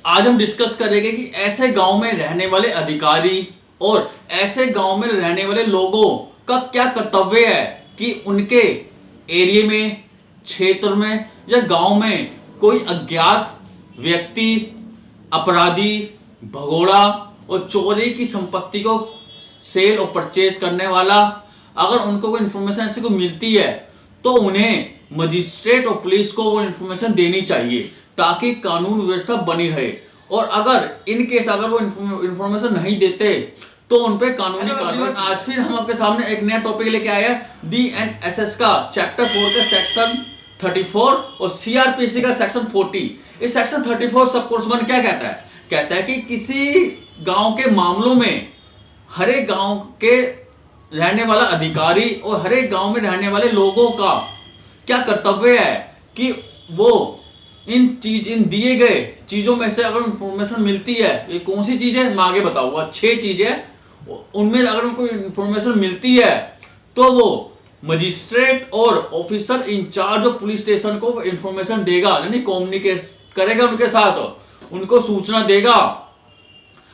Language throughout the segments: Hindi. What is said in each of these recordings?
आज हम डिस्कस करेंगे कि ऐसे गांव में रहने वाले अधिकारी और ऐसे गांव में रहने वाले लोगों का क्या कर्तव्य है कि उनके एरिया में, क्षेत्र में या गांव में कोई अज्ञात व्यक्ति, अपराधी, भगोड़ा और चोरी की संपत्ति को सेल और परचेज करने वाला, अगर उनको कोई इंफॉर्मेशन ऐसी को मिलती है तो उन्हें मजिस्ट्रेट और पुलिस को वो इंफॉर्मेशन देनी चाहिए ताकि कानून व्यवस्था बनी रहे। और अगर इन केस अगर वो इंफॉर्मेशन नहीं देते तो उन पे कानूनी कार्रवाई। आज फिर हम आपके सामने एक नया टॉपिक लेके आए हैं बीएनएसएस का चैप्टर 4 का सेक्शन 34 और सीआरपीसी का सेक्शन 40। इस सेक्शन 34 सब कोर्स 1 क्या कहता है? कहता है कि किसी गांव के मामलों में हर एक गांव के रहने वाला अधिकारी और हर एक गांव में रहने वाले लोगों का क्या कर्तव्य है कि वो इन दिए गए चीजों में से अगर इंफॉर्मेशन मिलती है, ये कौन सी चीज है मैं आगे बताऊंगा, 6 चीजें, उनमें अगर उनको इंफॉर्मेशन मिलती है तो वो मजिस्ट्रेट और officer incharge of police station को इंफॉर्मेशन देगा, यानी कम्युनिकेट करेगा उनके साथ, उनको सूचना देगा।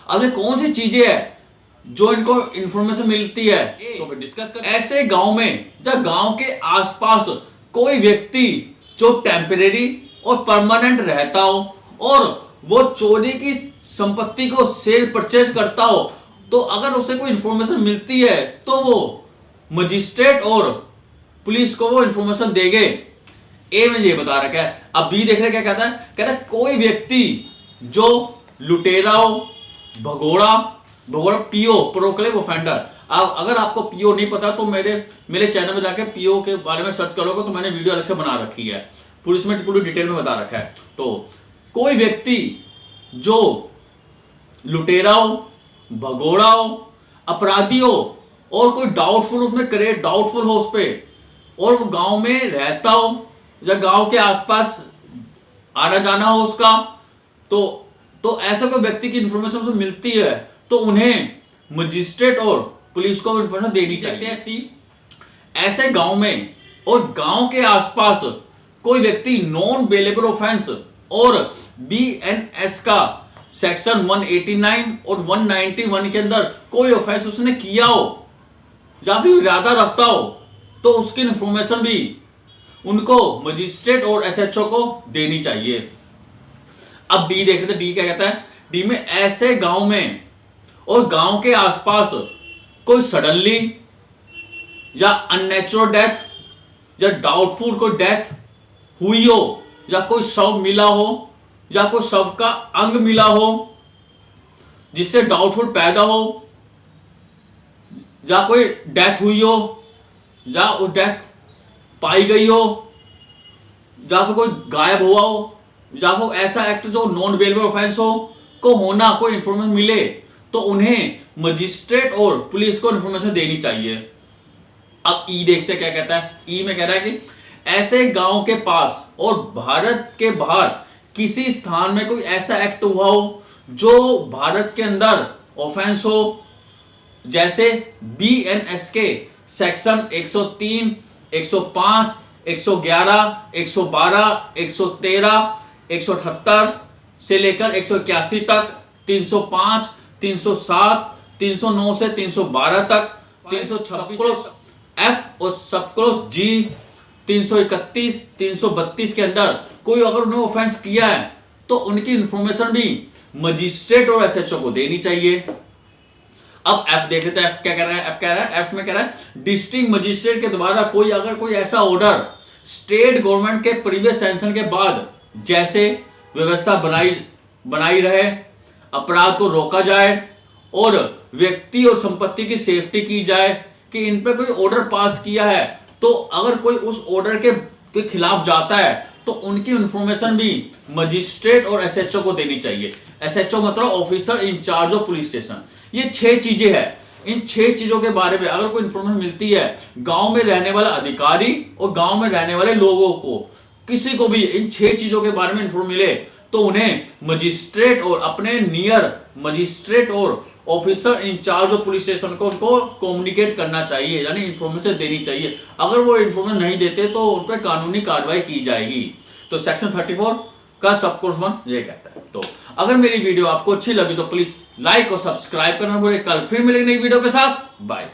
अब ये कौन सी चीजें है जो इनको इंफॉर्मेशन मिलती है तो फिर डिस्कस करें। ऐसे गांव में या गांव के आसपास कोई व्यक्ति जो टेम्परेरी और परमानेंट रहता हो और वो चोरी की संपत्ति को सेल परचेज करता हो, तो अगर उसे कोई इंफॉर्मेशन मिलती है तो वो मजिस्ट्रेट और पुलिस को वो इंफॉर्मेशन देंगे। ए में ये बता रखा है। अब बी देख रहे क्या कहता है? कहता है कोई व्यक्ति जो लुटेरा हो, भगोड़ा पीओ, प्रोक्लेम ऑफेंडर। अगर आपको पीओ नहीं पता तो मेरे चैनल में जाके पीओ के बारे में सर्च करोगे तो मैंने वीडियो अलग से बना रखी है, पूरी डिटेल में बता रखा है। तो कोई व्यक्ति जो लुटेरा हो, भगोड़ा हो, अपराधी हो और कोई डाउटफुल उसमें करे, डाउटफुल हो उस पे, और वो गांव में रहता हो या गांव के आसपास आना जाना हो उसका, तो ऐसा कोई व्यक्ति की इंफॉर्मेशन उसको मिलती है तो उन्हें मजिस्ट्रेट और पुलिस को इंफॉर्मेशन देनी चाहिए। ऐसे गांव में और गांव के आसपास कोई व्यक्ति नॉन बेलेबल ऑफेंस और बीएनएस का सेक्शन 189 और 191 के अंदर कोई ऑफेंस उसने किया हो या फिर इरादा रखता हो तो उसकी इंफॉर्मेशन भी उनको मजिस्ट्रेट और एसएचओ को देनी चाहिए। अब डी देख रहे थे, डी क्या कहता है? डी में ऐसे गांव में और गांव के आसपास कोई सडनली या अननेचुरल डेथ या डाउटफुल कोई डेथ हुई हो या कोई शव मिला हो या कोई शव का अंग मिला हो जिससे डाउटफुल पैदा हो, या कोई डेथ हुई हो या उस डेथ पाई गई हो या फिर कोई गायब हुआ हो या फिर ऐसा एक्ट जो नॉन बेलेबल ऑफेंस हो को होना, कोई इंफॉर्मेशन मिले तो उन्हें मजिस्ट्रेट और पुलिस को इंफॉर्मेशन देनी चाहिए। अब ई देखते क्या कहता है? ई में कह रहा है कि ऐसे गांव के पास और भारत के बाहर किसी स्थान में कोई ऐसा एक्ट हुआ हो जो भारत के अंदर ऑफेंस हो, जैसे बीएनएस के सेक्शन 103, 105, 111, 112, 113, 178 से लेकर 181 तक, 305, 307, 309 से 312 तक, 326 एफ और सबक्लोज जी, 331, 332 के अंदर कोई अगर उन्होंने ऑफेंस किया है तो उनकी इंफॉर्मेशन भी मजिस्ट्रेट और एसएचओ को देनी चाहिए। अब एफ देख लेते हैं, एफ क्या कह रहा है? एफ कह रहा है, एफ में कह रहा है डिस्ट्रिक्ट मजिस्ट्रेट के द्वारा अगर कोई ऐसा ऑर्डर स्टेट गवर्नमेंट के प्रीवियस सेंशन के बाद जैसे व्यवस्था बनाई रहे, अपराध को रोका जाए और व्यक्ति और संपत्ति की सेफ्टी की जाए, कि इन पर कोई ऑर्डर पास किया है तो अगर कोई उस ऑर्डर के खिलाफ जाता है तो उनकी इंफॉर्मेशन भी मजिस्ट्रेट और एसएचओ को देनी चाहिए। एसएचओ मतलब officer incharge of police station. ये 6 चीजें हैं। इन 6 चीजों के बारे में अगर कोई इंफॉर्मेशन मिलती है गांव में रहने वाला अधिकारी और गांव में रहने वाले लोगों को, किसी को भी इन 6 चीजों के बारे में इंफॉर्मेशन मिले तो उन्हें मजिस्ट्रेट और अपने नियर मजिस्ट्रेट और officer incharge of police station को उनको कम्युनिकेट करना चाहिए, यानी इंफॉर्मेशन देनी चाहिए। अगर वो इंफॉर्मेशन नहीं देते तो उन पर कानूनी कार्रवाई की जाएगी। तो सेक्शन 34 का सब कोर्स 1 ये कहता है। तो अगर मेरी वीडियो आपको अच्छी लगी तो प्लीज लाइक और सब्सक्राइब करना भूलें। कल फिर मिलेंगे नई वीडियो के साथ। बाय।